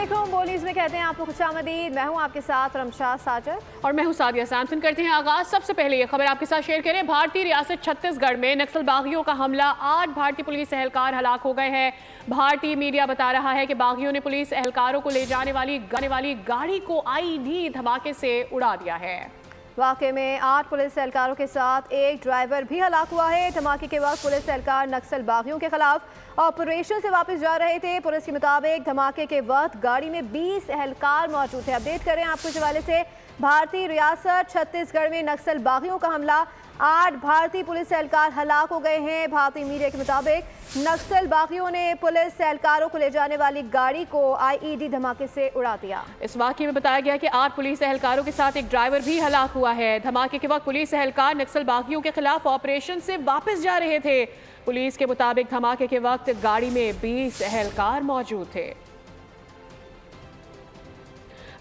अस्सलामुअलैकुम। बोलीज में कहते हैं आपको खुशामदीद। मैं हूं आपके साथ रमशा साजर और मैं हूं सादिया सैमसन। करते हैं आगाज। सबसे पहले ये खबर आपके साथ शेयर करें। भारतीय रियासत छत्तीसगढ़ में नक्सल बागियों का हमला, 8 भारतीय पुलिस एहलकार हलाक हो गए हैं। भारतीय मीडिया बता रहा है कि बागियों ने पुलिस एहलकारों को ले जाने वाली गाड़ी को आईईडी धमाके से उड़ा दिया है। वाक़े में 8 पुलिस एहलकारों के साथ एक ड्राइवर भी हलाक हुआ है। धमाके के वक्त पुलिस एहलकार नक्सल बागियों के खिलाफ ऑपरेशन से वापस जा रहे थे। पुलिस के मुताबिक धमाके के वक्त गाड़ी में 20 एहलकार मौजूद थे। अपडेट करें आपको इस हवाले से। भारतीय रियासत छत्तीसगढ़ में नक्सल बागियों का हमला, 8 भारतीय पुलिस एहलकार हलाक हो गए हैं। भारतीय मीडिया के मुताबिक नक्सल बागियों ने पुलिस एहलकारों को ले जाने वाली गाड़ी को आईईडी धमाके से उड़ा दिया। इस वाक़ये में बताया गया कि 8 पुलिस एहलकारों के साथ एक ड्राइवर भी हलाक हुआ है। धमाके के वक्त पुलिस एहलकार नक्सल बागियों के खिलाफ ऑपरेशन से वापस जा रहे थे। पुलिस के मुताबिक धमाके के वक्त गाड़ी में 20 एहलकार मौजूद थे।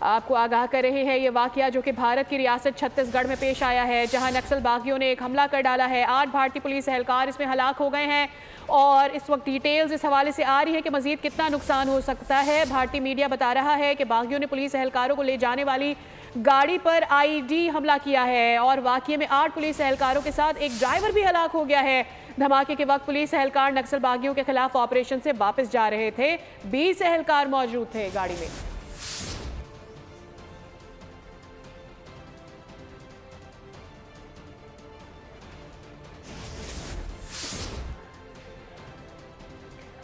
आपको आगाह कर रहे हैं ये वाकया जो कि भारत की रियासत छत्तीसगढ़ में पेश आया है, जहां नक्सल बागियों ने एक हमला कर डाला है। 8 भारतीय पुलिस एहलकार इसमें हलाक हो गए हैं और इस वक्त डिटेल्स इस हवाले से आ रही है कि मजीद कितना नुकसान हो सकता है। भारतीय मीडिया बता रहा है कि बागियों ने पुलिस एहलकारों को ले जाने वाली गाड़ी पर आईईडी हमला किया है और वाकये में 8 पुलिस एहलकारों के साथ एक ड्राइवर भी हलाक हो गया है। धमाके के वक्त पुलिस एहलकार नक्सल बागियों के खिलाफ ऑपरेशन से वापस जा रहे थे। 20 एहलकार मौजूद थे गाड़ी में।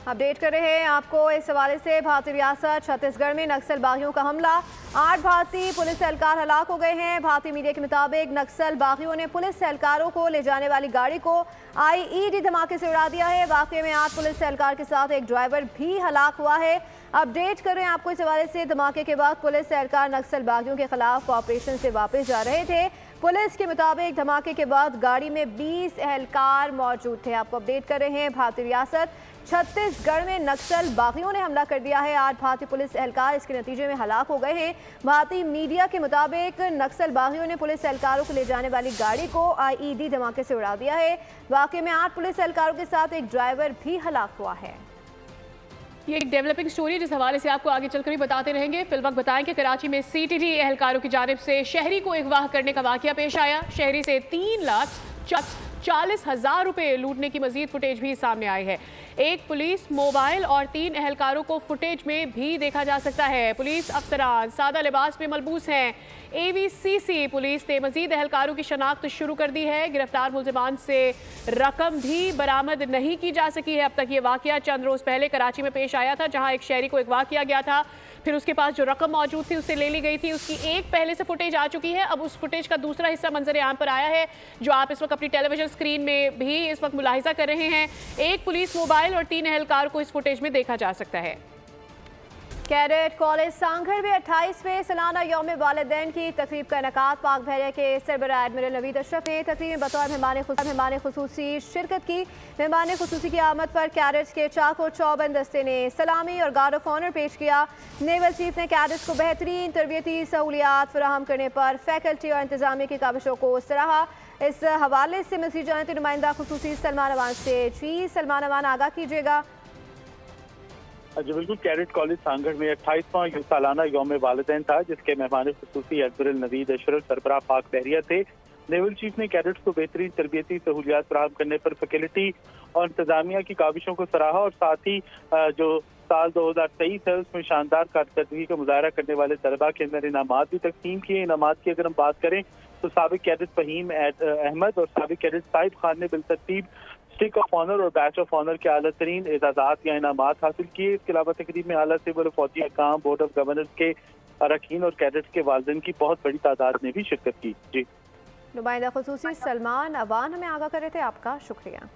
अपडेट कर रहे हैं आपको इस हवाले से। भारतीय रियासत छत्तीसगढ़ में नक्सल बागियों का हमला, 8 भारतीय पुलिस एहलकार हलाक हो गए हैं। भारतीय मीडिया के मुताबिक नक्सल बागियों ने पुलिस एहलकारों को ले जाने वाली गाड़ी को आईईडी धमाके से उड़ा दिया है। वाकये में 8 पुलिस एहलकार के साथ एक ड्राइवर भी हलाक हुआ है। अपडेट कर रहे हैं आपको इस हवाले से। धमाके के बाद पुलिस एहलकार नक्सल बागियों के खिलाफ ऑपरेशन से वापस जा रहे थे। पुलिस के मुताबिक धमाके के बाद गाड़ी में 20 एहलकार मौजूद थे। आपको अपडेट कर रहे हैं। भारतीय रियासत छत्तीसगढ़ में नक्सल बागियों ने हमला कर दिया है। 8 भारतीय पुलिस एहलकार इसके नतीजे में हलाक हो गए हैं। भारतीय मीडिया के मुताबिक नक्सल बागियों ने पुलिस एहलकारों को ले जाने वाली गाड़ी को आईईडी धमाके से उड़ा दिया है। वाकये में 8 पुलिस एहलकारों के साथ एक ड्राइवर भी हलाक हुआ है। ये एक डेवलपिंग स्टोरी है जिस हवाले से आपको आगे चलकर भी बताते रहेंगे। फिलवक्त बताएं कि कराची में सीटीडी एहलकारों की जानिब से शहरी को अगवा करने का वाकया पेश आया। शहरी से 3,40,000 रुपए लूटने की मजीद फुटेज भी सामने आई है। एक पुलिस मोबाइल और 3 एहलकारों को फुटेज में भी देखा जा सकता है। पुलिस अफसरान सादा लिबास में मलबूस हैं। एवीसीसी पुलिस ने मजीद एहलकारों की शनाख्त शुरू कर दी है। गिरफ्तार मुलजिमान से रकम भी बरामद नहीं की जा सकी है अब तक। ये वाकया चंद रोज पहले कराची में पेश आया था, जहां एक शहरी को अगवा किया गया था। फिर उसके पास जो रकम मौजूद थी उससे ले ली गई थी। उसकी एक पहले से फुटेज आ चुकी है। अब उस फुटेज का दूसरा हिस्सा मंजर आम पर आया है, जो आप इस वक्त अपनी टेलीविजन स्क्रीन में भी इस वक्त मुलाहिजा कर रहे हैं। एक पुलिस मोबाइल और 3 एहलकार को इस फुटेज में देखा जा सकता है। कैडेट कॉलेज सांगड़ में 28वें सालाना यौम वालिदैन की तकरीब का इनेकाद। पाक बहरिया के सरबराह एडमिरल नवीद अशरफ ने तकरीब में बतौर मेहमान खुसूसी शिरकत की। मेहमान खुसूसी की आमद पर कैडेट्स के चाको चौबंद दस्ते ने सलामी और गार्ड ऑफ ऑनर पेश किया। नेवल चीफ ने कैडेट्स को बेहतरीन तरबियती सहूलियात फराहम करने पर फैकल्टी और इंतजामिया की काविशों को सराहा। इस हवाले से मज़ीद जानते नुमाइंदा खुसूसी सलमान अमान से। जी सलमान अमान, आगाह कीजिएगा। जी बिल्कुल। कैडेट कॉलेज सांगड़ में 28वां सालाना यौम वालिदैन था, जिसके मेहमान खुसूसी एडमिरल नवीद अशरफ सरबराह पाक बहरिया थे। नेवल चीफ ने कैडेट्स को बेहतरीन तरबियती सहूलियात फराहम करने पर फैकल्टी और इंतजामिया की काविशों को सराहा और साथ ही जो साल 2023 है उसमें शानदार कारकर्दगी का मुजाहरा करने वाले तलबा के अंदर इनामात भी तकसीम किए। इनामात की अगर हम बात करें तो साबिक कैडेट फहीम अहमद और साबिक कैडेट साहिब खान ने बिलतरतीब स्टिक ऑफ ऑनर और बैच ऑफ ऑनर के आला तरीन एजाजात या इनामात हासिल किए। इसके अलावा तकरीब में आला सिविल फौजी हकाम, बोर्ड ऑफ गवर्नर्स के अरकान और कैडेट्स के वालिदैन की बहुत बड़ी तादाद ने भी शिरकत की। जी नुमाइंदा खुसूसी सलमान अवान हमें आगाह कर रहे थे, आपका शुक्रिया।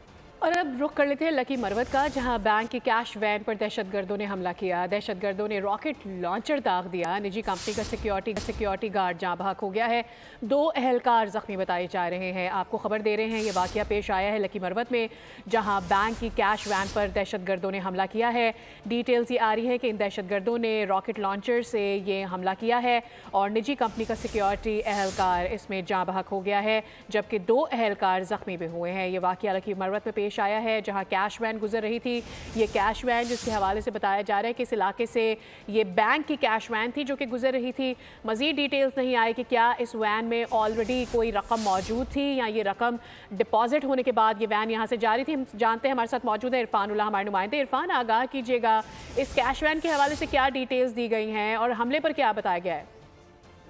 और अब रुख कर लेते हैं लकी मरवत का, जहां बैंक की कैश वैन पर दहशतगर्दों ने हमला किया। दहशतगर्दों ने रॉकेट लॉन्चर दाग दिया। निजी कंपनी का सिक्योरिटी गार्ड जहां बहक हो गया है। 2 एहलकार जख्मी बताए जा रहे हैं। आपको खबर दे रहे हैं ये वाकया पेश आया है लकी मरवत में, जहां बैंक की कैश वैन पर दहशतगर्दों ने हमला किया है। डिटेल्स ये आ रही है कि इन दहशतगर्दों ने रॉकेट लॉन्चर से ये हमला किया है और निजी कंपनी का सिक्योरिटी एहलकार इसमें जहां बहक हो गया है, जबकि 2 एहलकार जख्मी भी हुए हैं। ये वाकया लकी मरवत में पेश पेश आया है, जहां कैश वैन गुजर रही थी। ये कैश वैन जिसके हवाले से बताया जा रहा है कि इस इलाके से ये बैंक की कैश वैन थी जो कि गुजर रही थी। मज़ीद डिटेल्स नहीं आए कि क्या इस वैन में ऑलरेडी कोई रकम मौजूद थी या ये रकम डिपॉजिट होने के बाद ये वैन यहाँ से जा रही थी। हम जानते हैं, हमारे साथ मौजूद है इरफान उल्लाह, हमारे नुमाइंदे। इरफान, आगाह कीजिएगा, इस कैश वैन के हवाले से क्या डिटेल्स दी गई हैं और हमले पर क्या बताया गया है?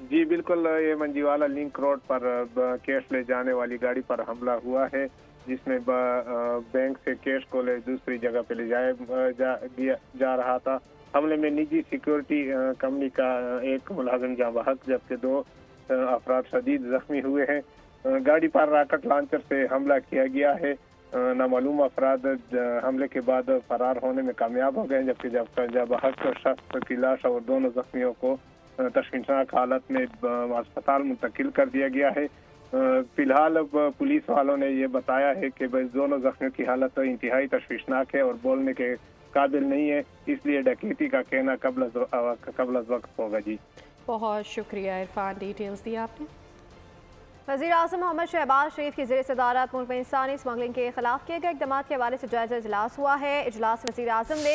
जी बिल्कुल, ये मंजीवाला लिंक रोड पर कैश ले जाने वाली गाड़ी पर हमला हुआ है, जिसमें बैंक से कैश को ले दूसरी जगह पे ले जा रहा था। हमले में निजी सिक्योरिटी कंपनी का एक मुलाजिम जाँ बहक जबकि 2 अफराद शदीद जख्मी हुए हैं। गाड़ी पर रॉकेट लॉन्चर से हमला किया गया है। नामालूम अफराद हमले के बाद फरार होने में कामयाब हो गए, जबकि जाँ बहक शख्स की लाश और दोनों जख्मियों को तशवीशनाक हालत में अस्पताल मुंतकिल कर दिया गया है। फिलहाल पुलिस वालों ने ये बताया है कि दोनों जख्मियों की हालत इंतहाई तशवीशनाक है और बोलने के काबिल नहीं है, इसलिए डकैती का कहना कबल वक्त होगा। जी बहुत शुक्रिया इरफान, डिटेल्स दी आपने। वज़ीर-ए-आज़म मोहम्मद शहबाज शरीफ की ज़ेर सदारत मुल्क में इंसानी स्मगलिंग के खिलाफ किए गए इक़दाम के हवाले से जायज़ा इजलास हुआ है। इजलास में वज़ीर-ए-आज़म ने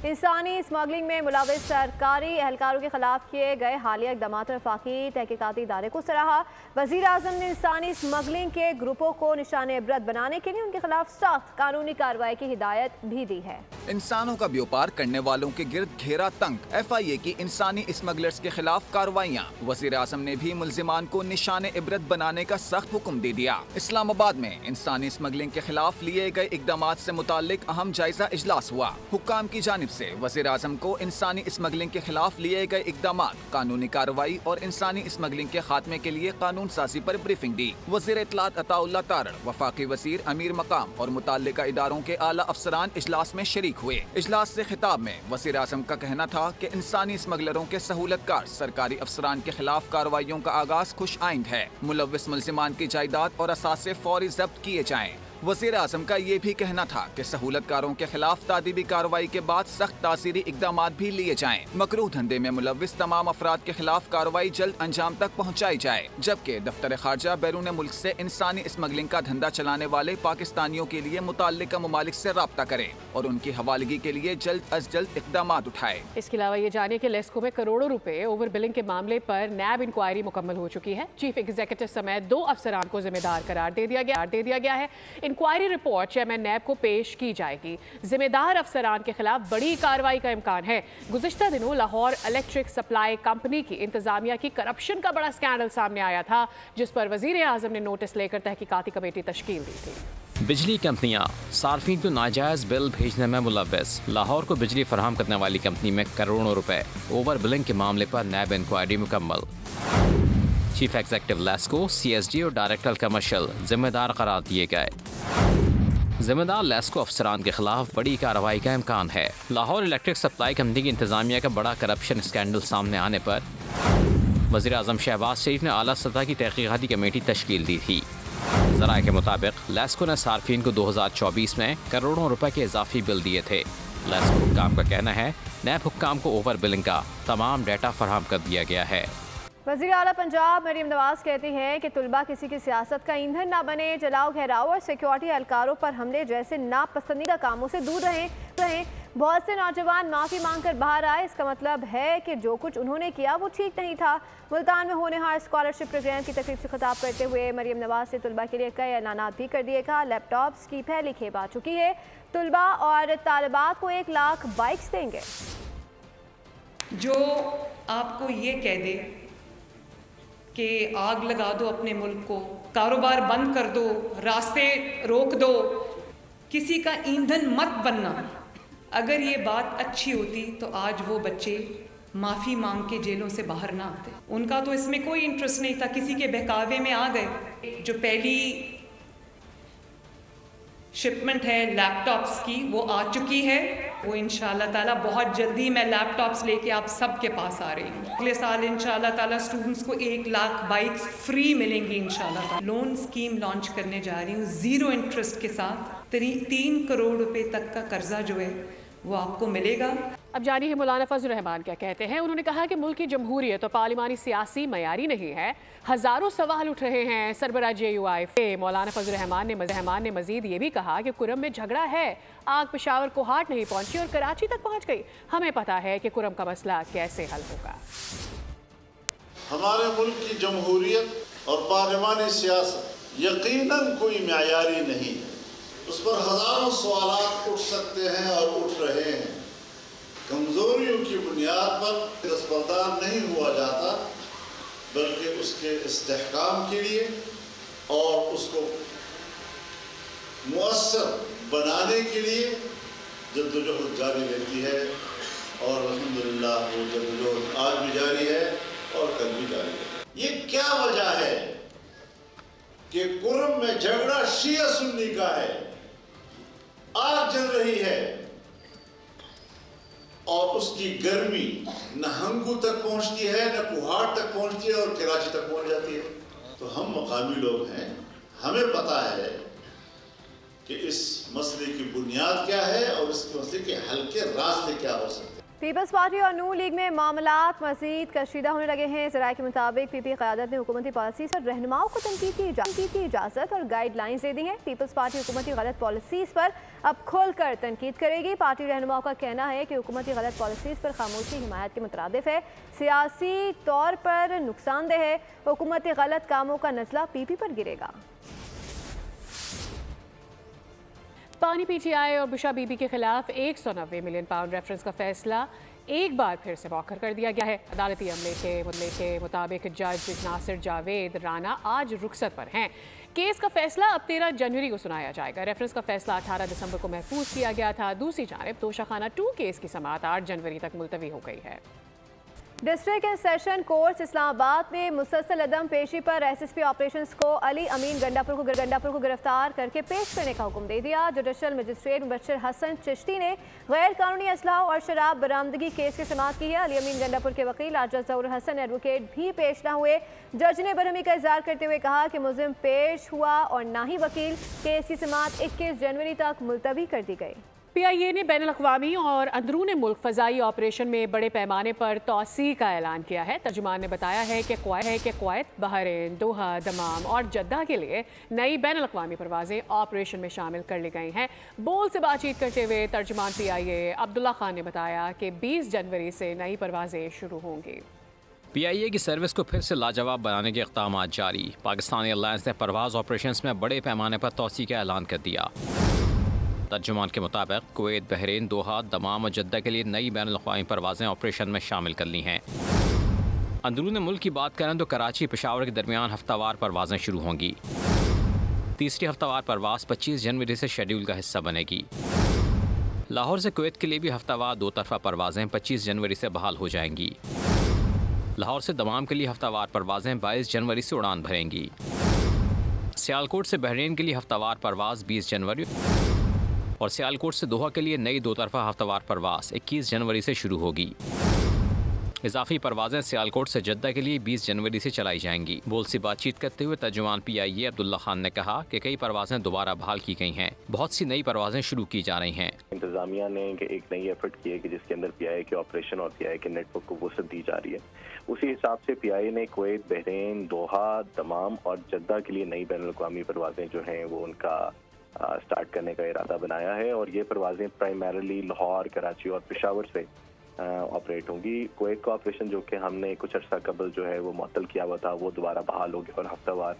इंसानी स्मगलिंग में मुलव्विस सरकारी एहलकारों के खिलाफ किए गए हालिया इक़दाम वफाकी तहकीकाती इदारे को सराहा। वज़ीर-ए-आज़म ने इंसानी स्मगलिंग के ग्रुपों को निशाने इबरत बनाने के लिए उनके खिलाफ सख्त कानूनी कार्रवाई की हिदायत भी दी है। इंसानों का व्यापार करने वालों के गिर्द घेरा तंग, FIA की इंसानी स्मगलर्स के खिलाफ कार्रवाइयाँ। वज़ीर-ए-आज़म ने भी मुल्जिमान को निशाने इबरत बनाने का सख्त हुक्म दे दिया। इस्लामाबाद में इंसानी स्मगलिंग के खिलाफ लिए गए इक़दाम से मुताल्लिक अहम जायजा इजलास हुआ। हुक्काम की जानिब से वज़ीर-ए-आज़म को इंसानी स्मगलिंग के खिलाफ लिए गए इक़दाम, कानूनी कार्रवाई और इंसानी स्मगलिंग के खात्मे के लिए कानून साजी पर ब्रीफिंग दी। वज़ीर इत्तलात अताउल्लाह तारड़, वफाकी वज़ीर अमीर मकाम और मुताल्लिका इदारों के आला अफसरान इजलास में शरीक हुए। इजलास से खिताब में वज़ीर-ए-आज़म का कहना था कि इंसानी स्मगलरों के सहूलतकार सरकारी अफसरान के खिलाफ कार्रवाइयों का आगाज खुश आइंद है। मुलव्विस मुल्जिमान की जायदाद और असासे फौरी जब्त किए जाएं। वज़ीर-ए-आज़म का ये भी कहना था कि सहूलतकारों के खिलाफ तादीबी कार्रवाई के बाद सख्त तासीरी इक़दाम भी लिए जाएं। मकरूह धंधे में मुलव्विस तमाम अफराद के खिलाफ कार्रवाई जल्द अंजाम तक पहुँचाई जाए, जबकि दफ्तर खारजा बैरून मुल्क से इंसानी स्मगलिंग का धंधा चलाने वाले पाकिस्तानियों के लिए मुताल्लिका ममालिक से राब्ता करे और उनकी हवालगी के लिए जल्द अज जल्द इक़दाम उठाए। इसके अलावा ये जानिए कि लेस्को में करोड़ों रुपए ओवर बिलिंग के मामले पर नैब इंक्वायरी मुकम्मल हो चुकी है। चीफ एग्जीक्यूटिव समेत 2 अफसरान को जिम्मेदार करार दे दिया गया है। इंक्वायरी रिपोर्ट चेयरमैन नैब को पेश की जाएगी। जिम्मेदार अफसरान के खिलाफ बड़ी कार्रवाई का इम्कान है। गुज़िश्ता दिनों लाहौर इलेक्ट्रिक सप्लाई कंपनी की इंतजामिया की करप्शन का बड़ा स्कैंडल सामने आया था, जिस पर वज़ीर-ए-आज़म ने नोटिस लेकर तहकीकाती कमेटी तश्कील दी थी। बिजली कंपनियां सार्फिन को नाजायज बिल भेजने में मुलव्विस। लाहौर को बिजली फराहम करने वाली कंपनी में करोड़ों रुपए ओवर बिलिंग के मामले पर नैब इंक्वायरी मुकम्मल। चीफ एग्जीक्यूटिव लेस्को, CSD और डायरेक्टर कमर्शियल जिम्मेदार करार दिए गए। जिम्मेदार लेस्को अफसरान के खिलाफ बड़ी कार्रवाई का इम्कान है। लाहौर इलेक्ट्रिक सप्लाई कंपनी की इंतजामिया का बड़ा करप्शन स्कैंडल सामने आने पर वज़ीर-ए-आज़म शहबाज शरीफ ने आला सतह की तहकीकाती कमेटी तश्कील दी थी। ज़राए के मुताबिक लेस्को ने सार्फिन को 2024 में करोड़ों रुपए के इजाफी बिल दिए थे। लेस्को हुक्काम का कहना है नैब हुक्काम को ओवर बिलिंग का तमाम डाटा फराहम कर दिया गया है। वज़ीर आला पंजाब मरीम नवाज कहती हैं कि तुलबा किसी की सियासत का ईंधन ना बने, जलाओ घेराव और सिक्योरिटी एहलकारों पर हमले जैसे नापसंदीदा कामों से दूर रहें। बहुत से नौजवान माफ़ी मांगकर बाहर आए, इसका मतलब है कि जो कुछ उन्होंने किया वो ठीक नहीं था। मुल्तान में होने हार स्कॉलरशिप प्रोग्राम की तकरीब से खिताब करते हुए मरीम नवाज ने तुलबा के लिए कई ऐलानात भी कर दिए। कहा लैपटॉप्स की पहली खेप आ चुकी है, तुलबा और तालिबात को 1 लाख बाइक्स देंगे। जो आपको ये कह दे कि आग लगा दो अपने मुल्क को, कारोबार बंद कर दो, रास्ते रोक दो, किसी का ईंधन मत बनना, अगर ये बात अच्छी होती तो आज वो बच्चे माफ़ी मांग के जेलों से बाहर ना आते। उनका तो इसमें कोई इंटरेस्ट नहीं था, किसी के बहकावे में आ गए। जो पहली शिपमेंट है लैपटॉप्स की वो आ चुकी है, वो इंशाल्लाह ताला बहुत जल्दी मैं लैपटॉप्स लेके आप सबके पास आ रही हूँ। अगले साल इंशाल्लाह ताला स्टूडेंट्स को 1 लाख बाइक्स फ्री मिलेंगी इंशाल्लाह ताला। लोन स्कीम लॉन्च करने जा रही हूँ 0 इंटरेस्ट के साथ। 3 करोड़ रुपए तक का कर्जा जो है वो आपको मिलेगा। अब जानिए मौलाना फजल रहमान क्या कहते हैं। उन्होंने कहा कि मुल्क की जमहूरियत और पार्लिमानी सियासी मयारी नहीं है। हजारों सवाल उठ रहे हैं। सरबराह JUI मौलाना फजल रहमान ने मजीद ये भी कहा कि कुरम में झगड़ा है। आग पेशावर को हाट नहीं पहुंची और कराची तक पहुंच गई। हमें पता है कि कुरम का मसला कैसे हल होगा। हमारे मुल्क की जमहूरियत और पार्लिमानी सियासत यकीनन कोई मयारी नहीं है। उस पर हजारों सवाल उठ सकते हैं और उठ रहे हैं। कमजोरियों की बुनियाद पर दस्तबरदार नहीं हुआ जाता, बल्कि उसके इस्तेहकाम के लिए और उसको मुअस्सर बनाने के लिए जद्दोजहद जारी रहती है। और अल्हम्दुलिल्लाह वो जद्दोजहद आज भी जारी है और कल भी जारी है। ये क्या वजह है कि कुरम में झगड़ा शिया सुन्नी का है, आग जल रही है और उसकी गर्मी न हंगू तक पहुंचती है, न कुहाड़ तक पहुंचती है और कराची तक पहुंच जाती है। तो हम मकामी लोग हैं, हमें पता है कि इस मसले की बुनियाद क्या है और इस मसले के हल के रास्ते क्या हो सकते हैं। पीपल्स पार्टी और नून लीग में मामलात मजीद कशीदा होने लगे हैं। ज़राए के मुताबिक PP क़यादत ने हुकूमती पॉलिसीज़ पर रहनुमाओं को तनकीद की इजाज़त और गाइडलाइंस दे दी हैं। पीपल्स पार्टी हुकूमती गलत पॉलिसीज़ पर अब खुलकर तनकीद करेगी। पार्टी रहनुमाओं का कहना है कि हुकूमती गलत पॉलिसीज़ पर खामोशी हिमायत के मुतरादिफ है, सियासी तौर पर नुकसानदेह है। हुकूमती गलत कामों का नज़ला PP पर गिरेगा। पानी PTI और बुशा बीबी के खिलाफ 190 मिलियन पाउंड रेफरेंस का फैसला एक बार फिर से मौखर कर दिया गया है। अदालती अमले के मुताबिक जज नासिर जावेद राना आज रुखसत पर हैं। केस का फैसला अब 13 जनवरी को सुनाया जाएगा। रेफरेंस का फैसला 18 दिसंबर को महफूज किया गया था। दूसरी जानिब तोशाखाना 2 केस की समाअत 8 जनवरी तक मुलतवी हो गई है। District and session court Islamabad ने मुसलसल अदम पेशी पर SSP ऑपरेशंस को अली अमीन गंडापुर को गिरफ्तार करके पेश करने का हुक्म दे दिया। जुडिशल मजिस्ट्रेट मुबशर हसन चिश्ती ने गैर कानूनी असलाह और शराब बरामदगी केस की समाअत की है। अली अमीन गंडापुर के वकील आजा जहूर हसन एडवोकेट भी पेश न हुए। जज ने बरहमी का इजहार करते हुए कहा कि मुलजिम पेश हुआ और ना ही वकील। केस की समाअत 21 जनवरी तक मुलतवी कर दी गई। PIA ने बैनुल-अक़वामी और अंदरून मुल्क फ़ज़ाई ऑपरेशन में बड़े पैमाने पर तौसी का ऐलान किया है। तर्जुमान ने बताया है कि कुवैत, बहरीन, दोहा, दमाम और जद्दा के लिए नई बैनुल-अक़वामी परवाज़ें ऑपरेशन में शामिल कर ली गई हैं। बोल से बातचीत करते हुए तर्जुमान PIA अब्दुल्ला खान ने बताया कि 20 जनवरी से नई परवाज़ें शुरू होंगी। PIA की सर्विस को फिर से लाजवाब बनाने के इक़दाम जारी। पाकिस्तानी एयरलाइंस ने परवाज़ ऑपरेशंस में बड़े पैमाने पर तौसी का ऐलान कर दिया। तर्जुमान के मुताबिक कुवैत, बहरीन, दोहा, दमाम और जद्दा के लिए नई बैनुल-अक़वामी परवाज़ें ऑपरेशन में शामिल कर ली हैं। अंदरून मुल्क की बात करें तो कराची पेशावर के दरमियान हफ्तावार परवाज़ें शुरू होंगी। तीसरी हफ्तावार परवाज़ 25 जनवरी से शेड्यूल का हिस्सा बनेगी। लाहौर से कुवैत के लिए भी हफ्तावार 2 तरफ़ा परवाज़ें 25 जनवरी से बहाल हो जाएंगी। लाहौर से दमाम के लिए हफ्तावार परवाज़ें 22 जनवरी से उड़ान भरेंगी। सियालकोट से बहरीन के लिए हफ्तावार परवाज़ 20 जनवरी और सियालकोट से दोहा के लिए नई 2 तरफ़ा हफ्तावार परवाज़ 21 जनवरी से शुरू होगी। इजाफी परवाज़ें सियालकोट से जद्दा के लिए 20 जनवरी से चलाई जाएंगी। बोल से बातचीत करते हुए तर्जुमान PIA अब्दुल्ला खान ने कहा कि कई परवाज़ें दोबारा बहाल की गई हैं। बहुत सी नई परवाज़ें शुरू की जा रही हैं। इंतज़ामिया ने एक नई एफर्ट की है कि जिसके अंदर PIA के ऑपरेशन और PIA के नेटवर्क को वसअत दी जा रही है। उसी हिसाब से PIA ने कुवैत, बहरीन, दोहा, दमाम और जद्दा के लिए नई बैनुल-अक़वामी परवाज़ें जो हैं वो उनका स्टार्ट करने का इरादा बनाया है और ये परवाज़ें प्राइमरली लाहौर, कराची और पेशावर से ऑपरेट होंगी। कुवैत का ऑपरेशन जो कि हमने कुछ अर्सा कबल जो है वो मुअत्तल किया हुआ था वो दोबारा बहाल हो गया और हफ्तावार।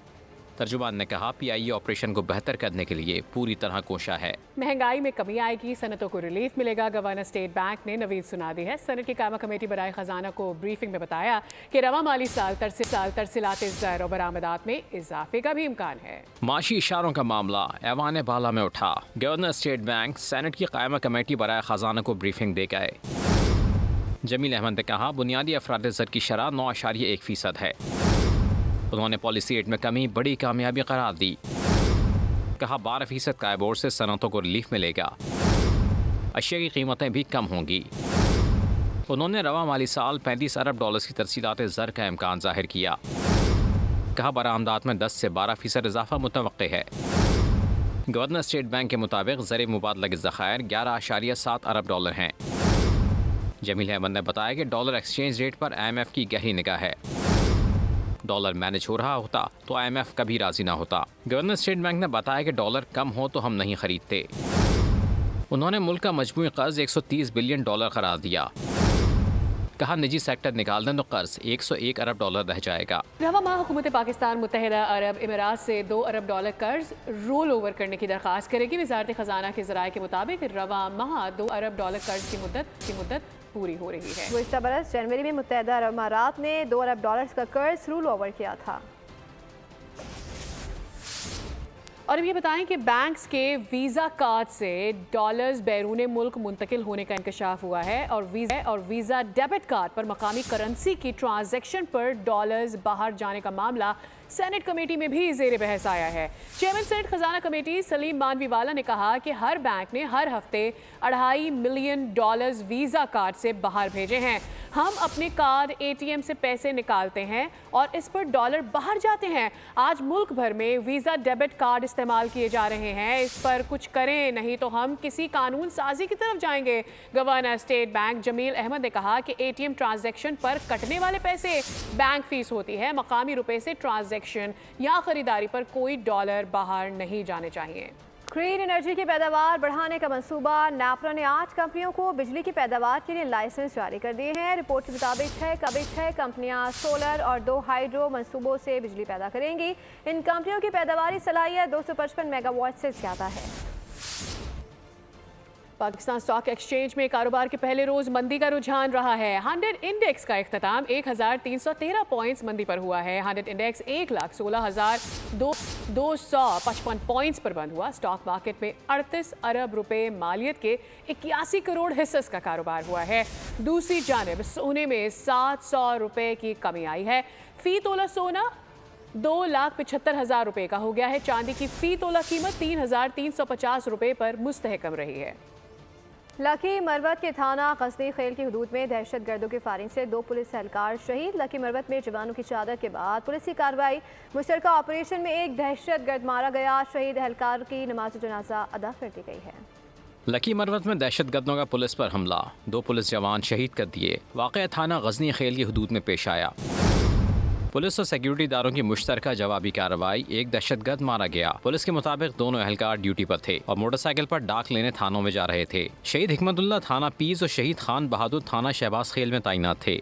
तर्जुमान ने कहा PIA ऑपरेशन को बेहतर करने के लिए पूरी तरह कोशा है। महंगाई में कमी आएगी, सनतों को रिलीफ मिलेगा। गवर्नर स्टेट बैंक ने नवीद सुना दी है। सनत की कायमा कमेटी बराए खजाना को ब्रीफिंग में बताया कि रवा माली साल तरसीलात ज़र और बरामदात में इजाफे का भी इम्कान है। माशी इशारों का मामला ऐवान बाला में उठा। गवर्नर स्टेट बैंक सेनेट की कायमा कमेटी बराए खजाना को ब्रीफिंग दे गए। जमील अहमद ने कहा बुनियादी अफराद ज़र की शरह 9.1% है। उन्होंने पॉलिसी रेट में कमी बड़ी कामयाबी करार दी। कहा 12% का बोर्ड से सनतों को रिलीफ मिलेगा। अशिया की कीमतें भी कम होंगी। उन्होंने रवा माली साल 35 अरब डॉलर्स की तरसीलात ज़र का इम्कान जाहिर किया। कहा बरामदात में 10 से 12% इजाफा मुतवक्के है। गवर्नर स्टेट बैंक के मुताबिक ज़र मुबादला के ज़खायर 11.7 अरब डॉलर हैं। जमील अहमद ने बताया कि डॉलर एक्सचेंज रेट पर IMF की गहरी निगाह है। डॉलर मैनेज हो रहा होता तो IMF कभी राजी ना होता। गवर्नर स्टेट बैंक ने बताया कि डॉलर कम हो तो हम नहीं खरीदते। उन्होंने मुल्क का मजमूई कर्ज 130 बिलियन डॉलर करार दिया। कहा निजी सेक्टर निकाल दें तो कर्ज 101 अरब डॉलर रह जाएगा। रवा माह हुकूमत पाकिस्तान मुत्तहिदा अरब इमारात से 2 अरब डॉलर कर्ज रोल ओवर करने की दरख्वास्त करेगी। वजारत खजाना के ज़राए के मुताबिक रवा माह 2 अरब डॉलर कर्ज की मुद्दत पूरी हो रही है। गुज़श्ता बरस जनवरी में मुत्तहिदा अरब इमारात ने 2 अरब डॉलर का कर्ज रोल ओवर किया था। और अब ये बताएं कि बैंक्स के वीज़ा कार्ड से डॉलर्स बैरून मुल्क मुंतकिल होने का इंकशाफ हुआ है और वीज़ा डेबिट कार्ड पर मकामी करेंसी की ट्रांजैक्शन पर डॉलर्स बाहर जाने का मामला सेनेट कमेटी में भी ज़ेर बहस आया है। चेयरमैन सेनेट खजाना कमेटी सलीम मानवीवाला ने कहा कि हर बैंक ने हर हफ्ते 2.5 मिलियन डॉलर्स वीज़ा कार्ड से बाहर भेजे हैं। हम अपने कार्ड ATM से पैसे निकालते हैं और इस पर डॉलर बाहर जाते हैं। आज मुल्क भर में वीज़ा डेबिट कार्ड इस्तेमाल किए जा रहे हैं। इस पर कुछ करें, नहीं तो हम किसी कानून साजी की तरफ जाएंगे। Governor state bank Jameel Ahmad ने कहा कि ATM ट्रांजैक्शन पर कटने वाले पैसे बैंक फीस होती है। मकामी रुपए से ट्रांजैक्शन या खरीदारी पर कोई डॉलर बाहर नहीं जाने चाहिए। ग्रीन एनर्जी की पैदावार बढ़ाने का मंसूबा। नैपरा ने 8 कंपनियों को बिजली की पैदावार के लिए लाइसेंस जारी कर दिए हैं। रिपोर्ट के मुताबिक 6 कंपनियां सोलर और 2 हाइड्रो मंसूबों से बिजली पैदा करेंगी। इन कंपनियों की पैदावारी सलाहियत 255 मेगावाट से ज़्यादा है। पाकिस्तान स्टॉक एक्सचेंज में कारोबार के पहले रोज मंदी का रुझान रहा है। 100 इंडेक्स का इख्तिताम 1313 पॉइंट्स मंदी पर हुआ है। 100 इंडेक्स 1,16,255 पॉइंट्स पर बंद हुआ। स्टॉक मार्केट में 38 अरब रुपए मालियत के 81 करोड़ हिस्सेस का कारोबार हुआ है। दूसरी जानिब सोने में 700 रुपए की कमी आई है। फी तोला सोना 2,75,000 रुपए का हो गया है। चांदी की फी तोला कीमत 3,350 रुपए पर मुस्तहकम रही है। लकी मरवत के थाना गजनी खेल की हदूद में दहशत गर्दों की फायरिंग से 2 पुलिस एहलकार शहीद। लकी मरवत में जवानों की चादर के बाद पुलिस की कार्रवाई। मुश्तरका ऑपरेशन में एक दहशत गर्द मारा गया। शहीद एहलकार की नमाज जनाजा अदा कर दी गई है। लकी मरवत में दहशत गर्दों का पुलिस पर हमला, 2 पुलिस जवान शहीद कर दिए। वाक़या थाना गजनी खेल की हदूद में पेश आया। पुलिस और सिक्योरिटी दारों की मुश्तरका जवाबी कार्रवाई, एक दहशतगर्द मारा गया। पुलिस के मुताबिक दोनों एहलकार ड्यूटी पर थे और मोटरसाइकिल पर डाक लेने थानों में जा रहे थे। शहीद हिकमतुल्लाह थाना पीस और शहीद खान बहादुर थाना शहबाज खेल में तैनात थे।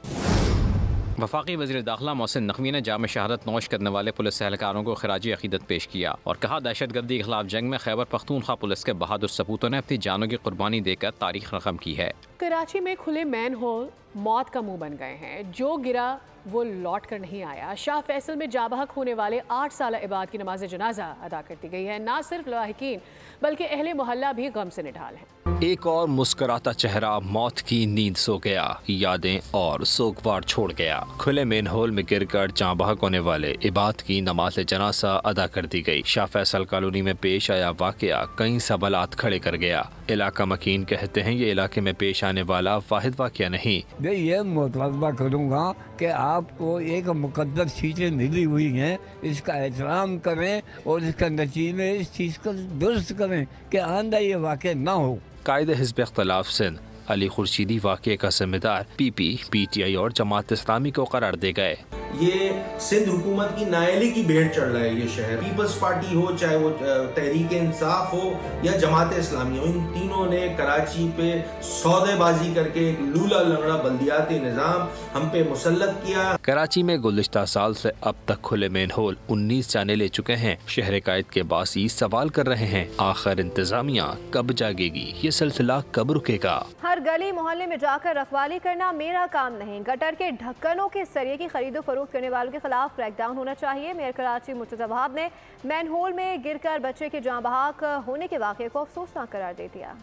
वफाकी वज़ीर दाखिला मोहसिन नकवी ने जाम शहादत नोश करने वाले पुलिस एहलकारों को खिराजी अकीदत पेश किया और कहा दहशतगर्दी के खिलाफ जंग में खैबर पख्तूनख्वा पुलिस के बहादुर सपूतों ने अपनी जानों की कुर्बानी देकर तारीख रकम की है। कराची में खुले मैन होल मौत का मुंह बन गए हैं। जो गिरा वो लौट कर नहीं आया। शाह फैसल में जाबहक होने वाले 8 साल इबाद की नमाज जनाजा अदा कर दी गई है। ना सिर्फ लाहिकीन बल्कि अहले मोहल्ला भी गम से निढाल हैं। एक और मुस्कुराता चेहरा मौत की नींद सो गया, यादें और सोगवार छोड़ गया। खुले मेन होल में गिरकर जहाँ बहक होने वाले इबाद की नमाज जनाजा अदा कर दी गई। शाह फैसल कॉलोनी में पेश आया वाकया कई सवालात खड़े कर गया। इलाका मकीन कहते हैं ये इलाके में पेश आने वाला वाहिद वाकया नहीं। ये मुतालबा करूँगा कि आपको एक मुकद्दस चीज़ें मिली हुई हैं, इसका एहतराम करें और इसका नतीजे इस चीज़ को दुरुस्त करें कि आइंदा ये वाकया ना हो। कायदे हिज़्ब इख्तिलाफ सिंध अली खुर्शीदी वाकये का जिम्मेदार PP, PTI और जमात इस्लामी को करार दे गए। ये सिंध हुकूमत की नायली की भेंट चढ़ रहा है। ये शहर पीपल्स पार्टी हो, चाहे वो तहरीक इंसाफ हो या जमात इस्लामी हो, इन तीनों ने कराची पे सौदेबाजी करके एक लूला लंगड़ा बल्दियाती निज़ाम हम पे मुसल्लत किया। कराची में गुज़िश्ता साल से अब तक खुले मेन होल 19 जाने ले चुके हैं। शहर कायद के बासी सवाल कर रहे हैं, आखिर इंतजामिया कब जागेगी, ये सिलसिला कब रुकेगा। हर गली मोहल्ले में जाकर रखवाली करना मेरा काम नहीं। गटर के ढक्कनों के सरिये की खरीदो फरोख्त करने वालों के खिलाफ क्रैकडाउन होना चाहिए। मेयर कराची मुर्तज़ा वहाब ने मैन होल में गिरकर बच्चे के जाँ बहक होने के वाक़े को अफसोसनाक करार दे दिया।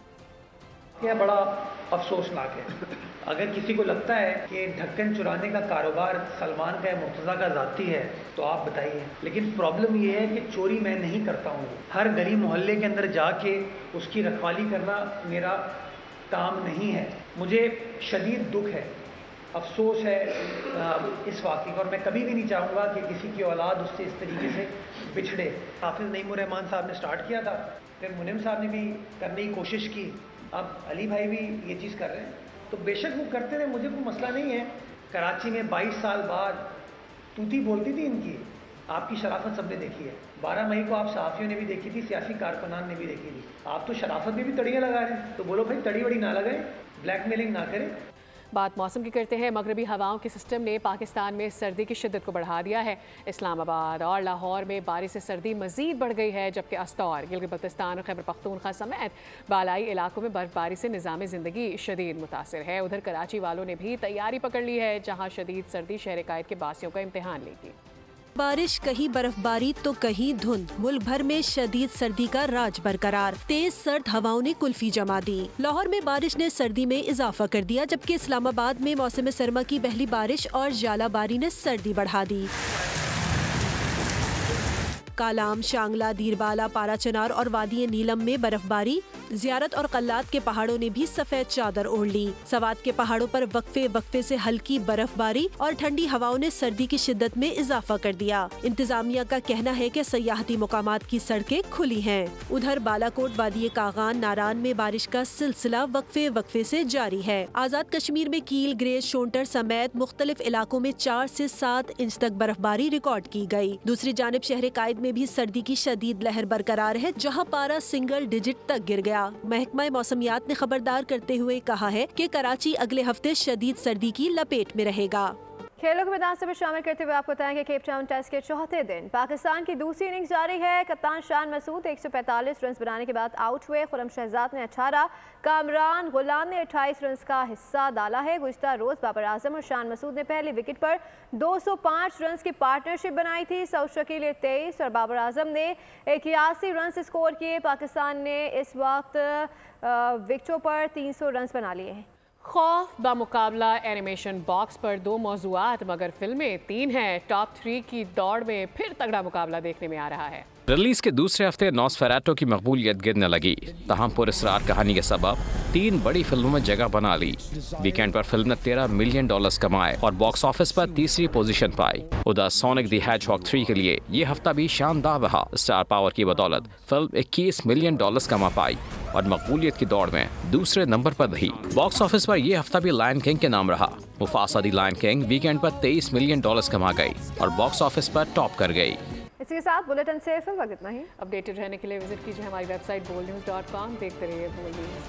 यह बड़ा अफसोसनाक है। अगर किसी को लगता है कि ढक्कन चुराने का कारोबार सलमान का या मुर्तज़ा का ज़ाती है तो आप बताइए, लेकिन प्रॉब्लम ये है कि चोरी मैं नहीं करता हूँ। हर गली मोहल्ले के अंदर जाके उसकी रखवाली करना मेरा काम नहीं है। मुझे शदीद दुख है अफसोस है इस वाक़े का, और मैं कभी भी नहीं चाहूँगा कि किसी की औलाद उससे इस तरीके से बिछड़े। हाफिज़ नईमुर-रहमान साहब ने स्टार्ट किया था, फिर मुनीम साहब ने भी करने की कोशिश की, अब अली भाई भी ये चीज़ कर रहे हैं, तो बेशक वो करते रहे, मुझे कोई मसला नहीं है। कराची में 22 साल बाद तूती बोलती थी इनकी, आपकी शराफत सबने देखी है। 12 मई को आप सहाफ़ियों ने भी देखी थी, सियासी कारकुनान ने भी देखी थी। आप तो शराफत में भी तड़ियाँ लगा रहे हैं, तो बोलो भाई तड़ी वड़ी ना लगाएं, ब्लैकमेलिंग ना करें। बात मौसम की करते हैं। मगरबी हवाओं के सिस्टम ने पाकिस्तान में सर्दी की शिद्दत को बढ़ा दिया है। इस्लामाबाद और लाहौर में बारिश से सर्दी मजीद बढ़ गई है, जबकि अस्तौर, गिलगित-बल्तिस्तान और खैबर पख्तूनख्वा समेत बालाई इलाकों में बर्फबारी से निज़ाम ज़िंदगी शदीद मुतासिर है। उधर कराची वालों ने भी तैयारी पकड़ ली है, जहाँ शदीद सर्दी शहर कायद के बासियों का इम्तिहान लेगी। बारिश, कहीं बर्फबारी तो कहीं धुंध, मुल्क भर में शदीद सर्दी का राज बरकरार। तेज सर्द हवाओं ने कुल्फी जमा दी। लाहौर में बारिश ने सर्दी में इजाफा कर दिया, जबकि इस्लामाबाद में मौसम सरमा की पहली बारिश और जालाबारी ने सर्दी बढ़ा दी। कालाम, शांगला, दीरबाला, पाराचनार और वादी नीलम में बर्फबारी। ज़ियारत और कल्लात के पहाड़ों ने भी सफेद चादर ओढ़ ली। सवात के पहाड़ों पर वक्फे वक्फे से हल्की बर्फबारी और ठंडी हवाओं ने सर्दी की शिद्दत में इजाफा कर दिया। इंतजामिया का कहना है कि सयाहती मुकामात की सड़कें खुली हैं। उधर बालाकोट, वादी कागान, नारान में बारिश का सिलसिला वक्फे वक्फे से जारी है। आज़ाद कश्मीर में कील, ग्रेज, शोंटर समेत मुख्तलिफ इलाकों में 4 से 7 इंच तक बर्फबारी रिकॉर्ड की गई। दूसरी जानिब शहर कायद में भी सर्दी की शदीद लहर बरकरार है, जहां पारा सिंगल डिजिट तक गिर गया। महकमा मौसमियात ने खबरदार करते हुए कहा है कि कराची अगले हफ्ते शदीद सर्दी की लपेट में रहेगा। खेलों के मैदान से भी शामिल करते हुए आपको बताएं कि केप टाउन टेस्ट के चौथे दिन पाकिस्तान की दूसरी इनिंग्स जारी है। कप्तान शान मसूद 145 रन बनाने के बाद आउट हुए। खुरम शहजाद ने 18, कामरान गुलाम ने 28 रन का हिस्सा डाला है। गुज़िश्ता रोज बाबर आजम और शान मसूद ने पहली विकेट पर 205 रन की पार्टनरशिप बनाई थी। सऊद शकील ने 23 और बाबर आजम ने 81 रन स्कोर किए। पाकिस्तान ने इस वक्त विकेटों पर 300 रन बना लिए हैं। खौफ बामुकाबला एनिमेशन बॉक्स पर 2 मौज़ूआत, मगर फिल्में 3 हैं। टॉप 3 की दौड़ में फिर तगड़ा मुकाबला देखने में आ रहा है। रिलीज के दूसरे हफ्ते नॉस्फेराटो की मकबूलियत गिरने लगी, तहम पुरस्कार कहानी के सबब 3 बड़ी फिल्मों में जगह बना ली। वीकेंड पर फिल्म ने $13 मिलियन कमाए और बॉक्स ऑफिस पर तीसरी पोजीशन पाई। उधर सोनिक द हेजहॉग 3 के लिए ये हफ्ता भी शानदार रहा। स्टार पावर की बदौलत फिल्म $21 मिलियन कमा पाई और मकबूलियत की दौड़ में दूसरे नंबर पर रही। बॉक्स ऑफिस पर यह हफ्ता भी लायन किंग के नाम रहा। Mufasa the lion king weekend पर $23 मिलियन कमा गई और बॉक्स ऑफिस पर टॉप कर गई। इसी के साथ बुलेटिन से फिर वक्त इतना ही। अपडेटेड रहने के लिए विजिट कीजिए हमारी वेबसाइट boldnews.com। देखते रहिए बोल्ड न्यूज़।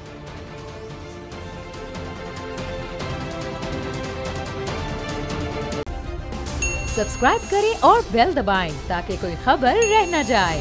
सब्सक्राइब करें और बेल दबाएं ताकि कोई खबर रह न जाए।